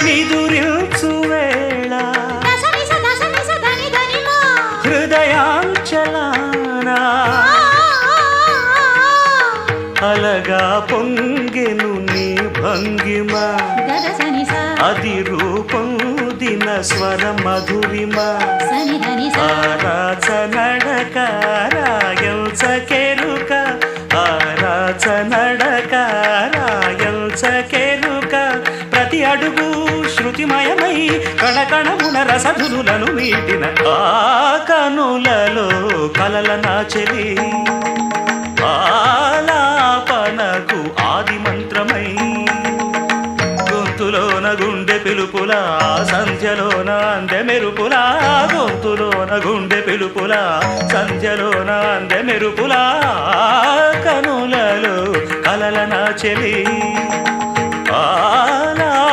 నిదురించు వేళ హృదయాంచలానా అలగా పొంగెను నీ భంగిమ అది రూపొందిన స్వర మధురిమ ఆరాచ నడక రాయల్చకెరుక ఆరాచ నడక రాయల్చకెరుక ప్రతి అడుగు శృతిమయమై కణకణమున రసధులను మీటిన ఆ కనులలో కలల నాచెలి ఆలాపనకు ఆది మంత్రమై గొంతులోన గుండె పిలుపులా సంధ్యలోన అందె మెరుపులా గొంతులోన గుండె పిలుపులా సంధ్యలోన అందె మెరుపులా కనులలో కలల నాచెలి